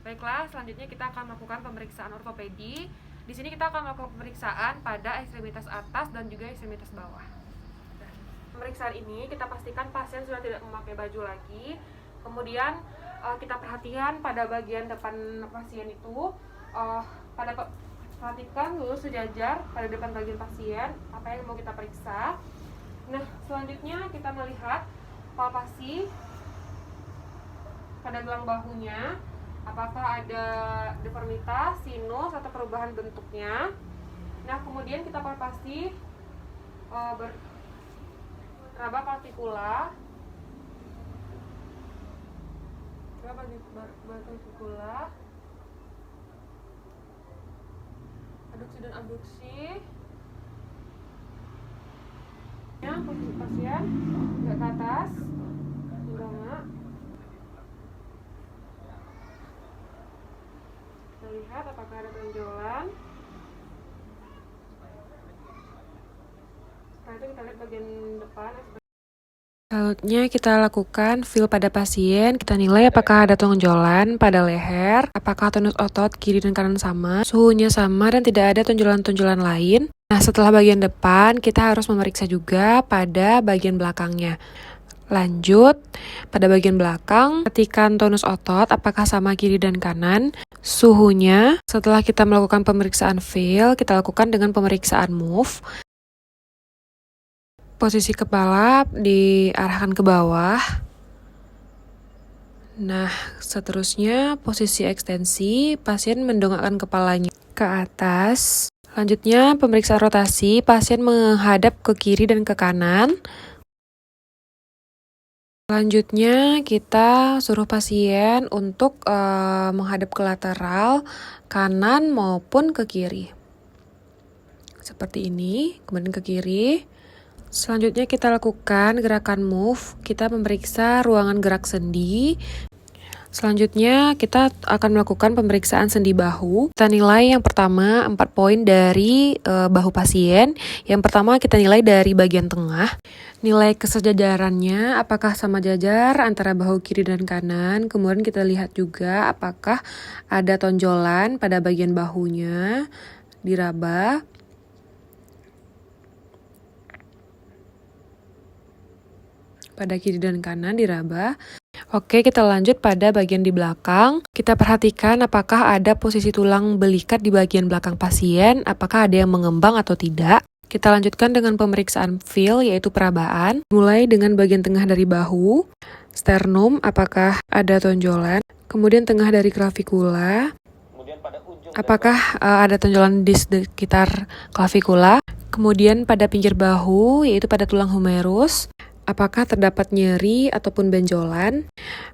Baiklah, selanjutnya kita akan melakukan pemeriksaan ortopedi. Di sini kita akan melakukan pemeriksaan pada ekstremitas atas dan juga ekstremitas bawah. Pemeriksaan ini kita pastikan pasien sudah tidak memakai baju lagi. Kemudian kita perhatikan pada bagian depan pasien itu, perhatikan lurus sejajar pada depan bagian pasien apa yang mau kita periksa. Nah, selanjutnya kita melihat palpasi pada tulang bahunya, apakah ada deformitas, sinus, atau perubahan bentuknya. Nah, kemudian kita palpasi raba partikula, aduksi dan abduksi. Ya, posisi pasien agak ke atas, enggak. Kita lihat apakah ada tonjolan. Setelah itu kita lihat bagian depan. Selanjutnya kita lakukan feel pada pasien, kita nilai apakah ada tonjolan pada leher, apakah tonus otot kiri dan kanan sama, suhunya sama dan tidak ada tonjolan-tonjolan lain. Nah, setelah bagian depan, kita harus memeriksa juga pada bagian belakangnya. Lanjut, pada bagian belakang, perhatikan tonus otot apakah sama kiri dan kanan, suhunya. Setelah kita melakukan pemeriksaan feel, kita lakukan dengan pemeriksaan move. Posisi kepala diarahkan ke bawah. Nah, seterusnya posisi ekstensi, pasien mendongakkan kepalanya ke atas. Selanjutnya pemeriksaan rotasi, pasien menghadap ke kiri dan ke kanan. Selanjutnya kita suruh pasien untuk menghadap ke lateral, kanan maupun ke kiri. Seperti ini, kemudian ke kiri. Selanjutnya kita lakukan gerakan move, kita memeriksa ruangan gerak sendi. Selanjutnya kita akan melakukan pemeriksaan sendi bahu. Kita nilai yang pertama 4 poin dari bahu pasien. Yang pertama kita nilai dari bagian tengah. Nilai kesejajarannya apakah sama jajar antara bahu kiri dan kanan. Kemudian kita lihat juga apakah ada tonjolan pada bagian bahunya, diraba. Pada kiri dan kanan diraba. Oke, kita lanjut pada bagian di belakang. Kita perhatikan apakah ada posisi tulang belikat di bagian belakang pasien, apakah ada yang mengembang atau tidak. Kita lanjutkan dengan pemeriksaan feel, yaitu perabaan. Mulai dengan bagian tengah dari bahu, sternum, apakah ada tonjolan. Kemudian tengah dari clavikula, apakah ada tonjolan di sekitar clavikula. Kemudian pada pinggir bahu, yaitu pada tulang humerus, apakah terdapat nyeri ataupun benjolan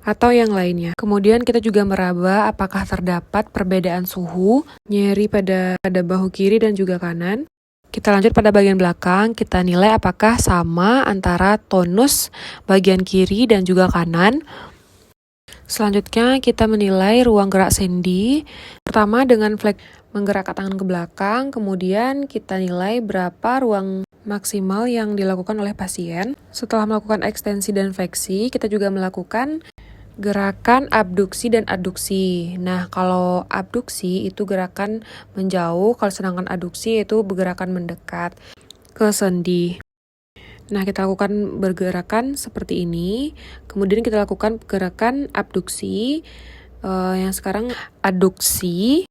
atau yang lainnya. Kemudian kita juga meraba apakah terdapat perbedaan suhu, nyeri pada bahu kiri dan juga kanan. Kita lanjut pada bagian belakang, kita nilai apakah sama antara tonus bagian kiri dan juga kanan. Selanjutnya kita menilai ruang gerak sendi. Pertama dengan menggerakkan tangan ke belakang, kemudian kita nilai berapa ruang maksimal yang dilakukan oleh pasien. Setelah melakukan ekstensi dan fleksi, kita juga melakukan gerakan abduksi dan adduksi. Nah, kalau abduksi itu gerakan menjauh, kalau sedangkan adduksi itu gerakan mendekat ke sendi. Nah, kita lakukan bergerakan seperti ini. Kemudian kita lakukan gerakan abduksi, yang sekarang adduksi.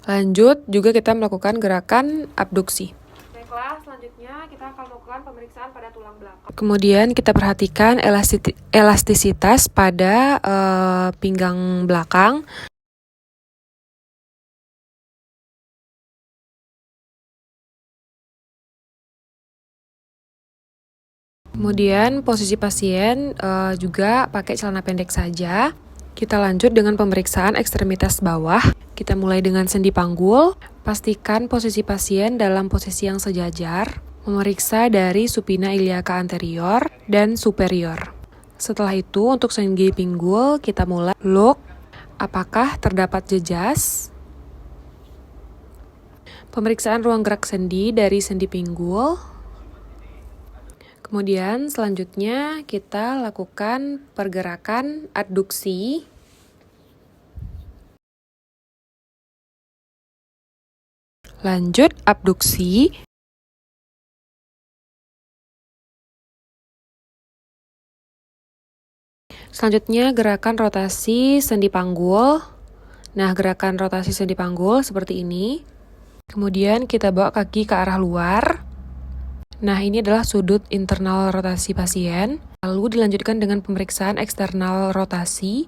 Lanjut, juga kita melakukan gerakan abduksi. Baiklah, selanjutnya kita akan melakukan pemeriksaan pada tulang belakang. Kemudian kita perhatikan elastisitas pada pinggang belakang. Kemudian posisi pasien juga pakai celana pendek saja. Kita lanjut dengan pemeriksaan ekstremitas bawah. Kita mulai dengan sendi panggul. Pastikan posisi pasien dalam posisi yang sejajar. Memeriksa dari supina iliaca anterior dan superior. Setelah itu untuk sendi pinggul kita mulai look. Apakah terdapat jejas? Pemeriksaan ruang gerak sendi dari sendi pinggul. Kemudian selanjutnya kita lakukan pergerakan adduksi. Lanjut abduksi. Selanjutnya gerakan rotasi sendi panggul. Nah, gerakan rotasi sendi panggul seperti ini. Kemudian kita bawa kaki ke arah luar. Nah, ini adalah sudut internal rotasi pasien. Lalu dilanjutkan dengan pemeriksaan eksternal rotasi.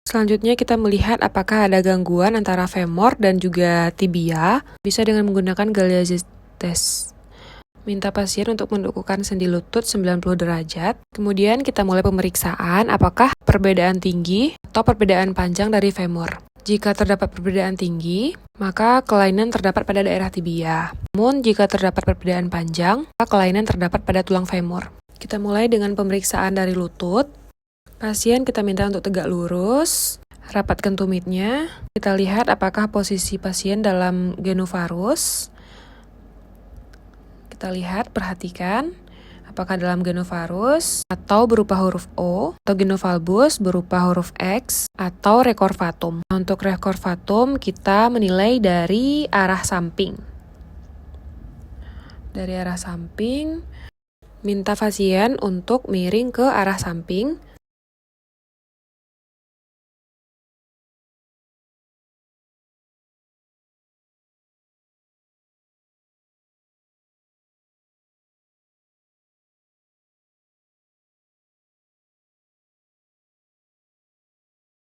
Selanjutnya kita melihat apakah ada gangguan antara femur dan juga tibia. Bisa dengan menggunakan Galeazzi test. Minta pasien untuk mendukukan sendi lutut 90 derajat. Kemudian kita mulai pemeriksaan apakah perbedaan tinggi atau perbedaan panjang dari femur. Jika terdapat perbedaan tinggi, maka kelainan terdapat pada daerah tibia. Namun jika terdapat perbedaan panjang, maka kelainan terdapat pada tulang femur. Kita mulai dengan pemeriksaan dari lutut. Pasien kita minta untuk tegak lurus, rapatkan tumitnya. Kita lihat apakah posisi pasien dalam genovarus. Kita lihat, perhatikan apakah dalam genovarus atau berupa huruf O, atau genovalbus berupa huruf X, atau recorvatum. Untuk recorvatum kita menilai dari arah samping. Dari arah samping, minta pasien untuk miring ke arah samping.